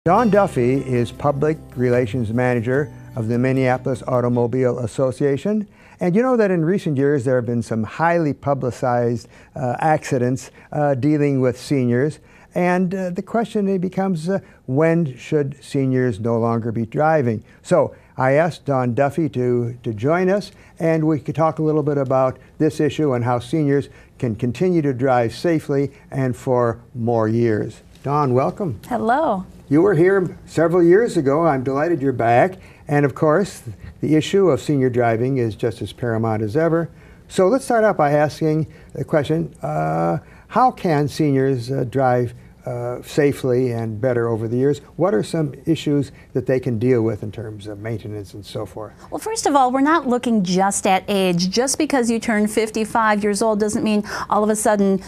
Don Duffy is Public Relations Manager of the Minneapolis Automobile Association. And you know that in recent years there have been some highly publicized accidents dealing with seniors. And the question becomes, when should seniors no longer be driving? So I asked Don Duffy to join us, and we could talk a little bit about this issue and how seniors can continue to drive safely and for more years. Don, welcome. Hello. You were here several years ago. I'm delighted you're back. And of course, the issue of senior driving is just as paramount as ever. So let's start out by asking the question, how can seniors drive safely and better over the years? What are some issues that they can deal with in terms of maintenance and so forth? Well, first of all, we're not looking just at age. Just because you turn 55 years old doesn't mean all of a sudden,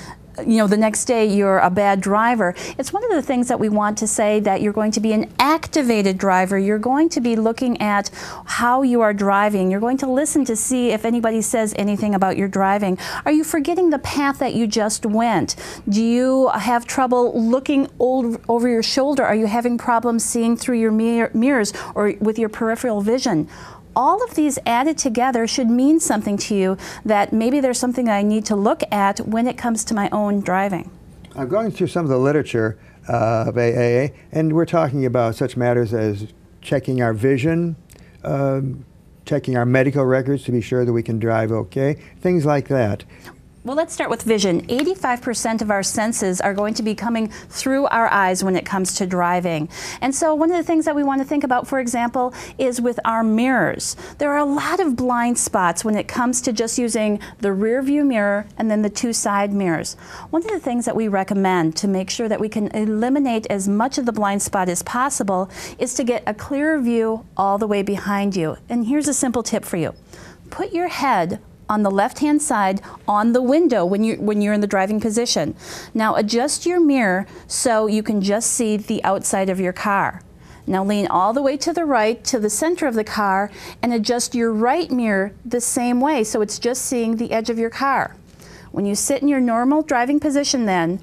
you know, the next day you're a bad driver. It's one of the things that we want to say, that you're going to be an activated driver. You're going to be looking at how you are driving. You're going to listen to see if anybody says anything about your driving. Are you forgetting the path that you just went? Do you have trouble looking over your shoulder? Are you having problems seeing through your mirrors or with your peripheral vision? All of these added together should mean something to you, that maybe there's something I need to look at when it comes to my own driving. I'm going through some of the literature of AAA, and we're talking about such matters as checking our vision, checking our medical records to be sure that we can drive okay, things like that. Well, let's start with vision. 85% of our senses are going to be coming through our eyes when it comes to driving. And so one of the things that we want to think about, for example, is with our mirrors. There are a lot of blind spots when it comes to just using the rear view mirror and then the two side mirrors. One of the things that we recommend to make sure that we can eliminate as much of the blind spot as possible is to get a clearer view all the way behind you. And here's a simple tip for you. Put your head on the left-hand side on the window when you're in the driving position. Now adjust your mirror so you can just see the outside of your car. Now lean all the way to the right, to the center of the car, and adjust your right mirror the same way so it's just seeing the edge of your car. When you sit in your normal driving position then,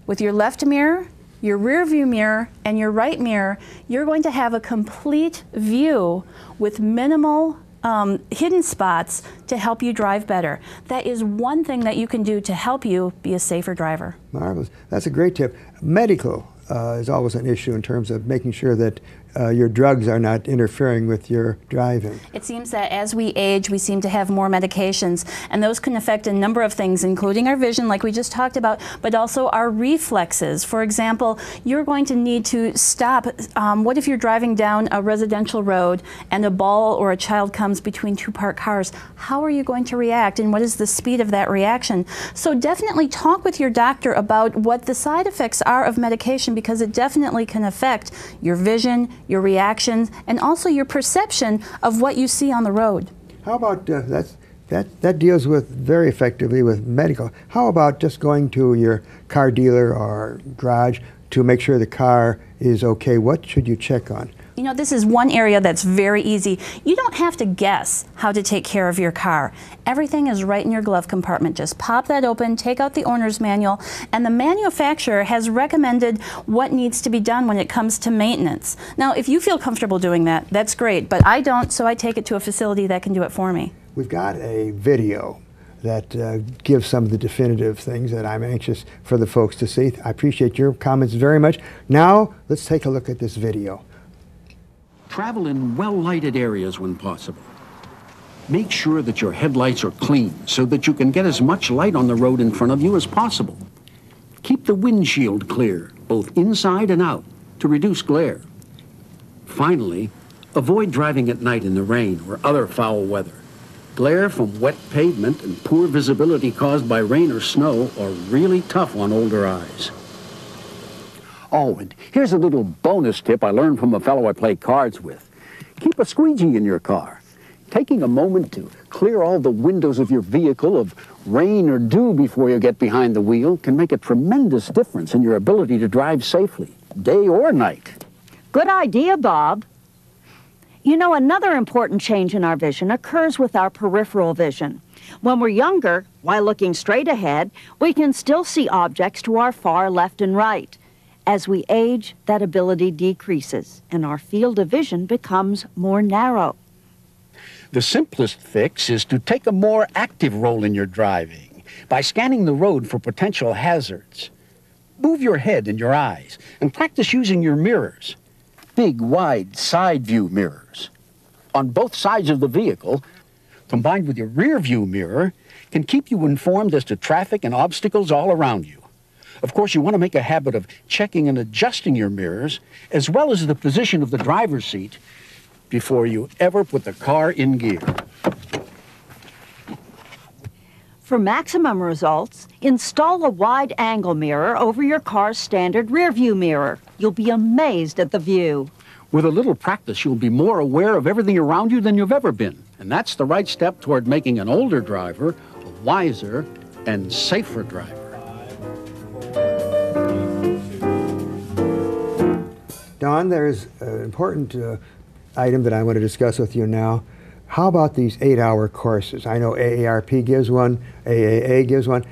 with your left mirror, your rear view mirror, and your right mirror, you're going to have a complete view with minimal hidden spots to help you drive better. That is one thing that you can do to help you be a safer driver. Marvelous. That's a great tip. Medical is always an issue in terms of making sure that your drugs are not interfering with your driving. It seems that as we age, we seem to have more medications, and those can affect a number of things, including our vision, like we just talked about, but also our reflexes. For example, you're going to need to stop. What if you're driving down a residential road and a ball or a child comes between two parked cars? How are you going to react, and what is the speed of that reaction? So definitely talk with your doctor about what the side effects are of medication, because it definitely can affect your vision, your reactions, and also your perception of what you see on the road. How about, that deals with very effectively with medical. How about just going to your car dealer or garage to make sure the car is okay? What should you check on? You know, this is one area that's very easy. You don't have to guess how to take care of your car. Everything is right in your glove compartment. Just pop that open, take out the owner's manual, and the manufacturer has recommended what needs to be done when it comes to maintenance. Now, if you feel comfortable doing that, that's great, but I don't, so I take it to a facility that can do it for me. We've got a video that gives some of the definitive things that I'm anxious for the folks to see. I appreciate your comments very much. Now, let's take a look at this video. Travel in well-lighted areas when possible. Make sure that your headlights are clean so that you can get as much light on the road in front of you as possible. Keep the windshield clear, both inside and out, to reduce glare. Finally, avoid driving at night in the rain or other foul weather. Glare from wet pavement and poor visibility caused by rain or snow are really tough on older eyes. Oh, and here's a little bonus tip I learned from a fellow I play cards with. Keep a squeegee in your car. Taking a moment to clear all the windows of your vehicle of rain or dew before you get behind the wheel can make a tremendous difference in your ability to drive safely, day or night. Good idea, Bob. You know, another important change in our vision occurs with our peripheral vision. When we're younger, while looking straight ahead, we can still see objects to our far left and right. As we age, that ability decreases, and our field of vision becomes more narrow. The simplest fix is to take a more active role in your driving by scanning the road for potential hazards. Move your head and your eyes and practice using your mirrors. Big, wide side view mirrors on both sides of the vehicle, combined with your rear view mirror, can keep you informed as to traffic and obstacles all around you. Of course, you want to make a habit of checking and adjusting your mirrors, as well as the position of the driver's seat, before you ever put the car in gear. For maximum results, install a wide-angle mirror over your car's standard rear-view mirror. You'll be amazed at the view. With a little practice, you'll be more aware of everything around you than you've ever been. And that's the right step toward making an older driver a wiser and safer driver. Don, there's an important item that I want to discuss with you now. How about these 8-hour courses? I know AARP gives one, AAA gives one.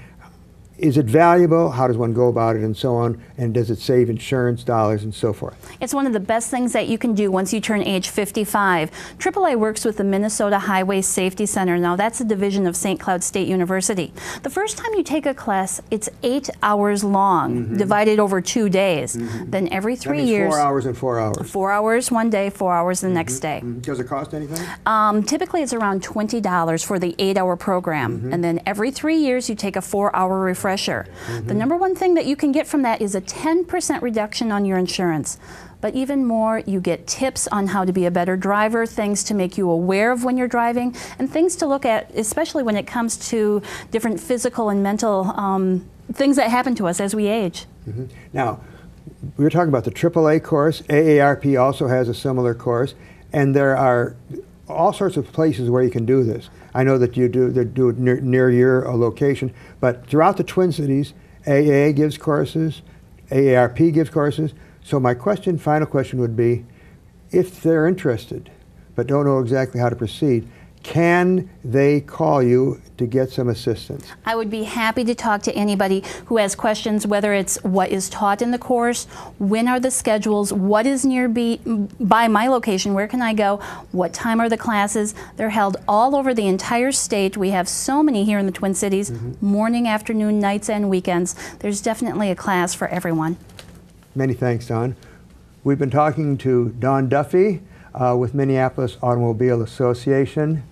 Is it valuable? How does one go about it and so on? And does it save insurance dollars and so forth? It's one of the best things that you can do once you turn age 55. AAA works with the Minnesota Highway Safety Center. Now that's a division of St. Cloud State University. The first time you take a class, it's 8 hours long, divided over 2 days. Then every 3 years. 4 hours and 4 hours. 4 hours one day, 4 hours the next day. Does it cost anything? Typically it's around $20 for the 8-hour program. And then every 3 years you take a 4-hour refresher. The number one thing that you can get from that is a 10% reduction on your insurance. But even more, you get tips on how to be a better driver, things to make you aware of when you're driving, and things to look at, especially when it comes to different physical and mental things that happen to us as we age. Now, we were talking about the AAA course. AARP also has a similar course, and there are all sorts of places where you can do this. I know that you do it near your location, but throughout the Twin Cities, AAA gives courses, AARP gives courses. So my final question would be, if they're interested but don't know exactly how to proceed, can they call you to get some assistance? I would be happy to talk to anybody who has questions, whether it's what is taught in the course, when are the schedules, what is by my location, where can I go, what time are the classes. They're held all over the entire state. We have so many here in the Twin Cities, morning, afternoon, nights, and weekends. There's definitely a class for everyone. Many thanks, Don. We've been talking to Don Duffy with Minneapolis Automobile Association.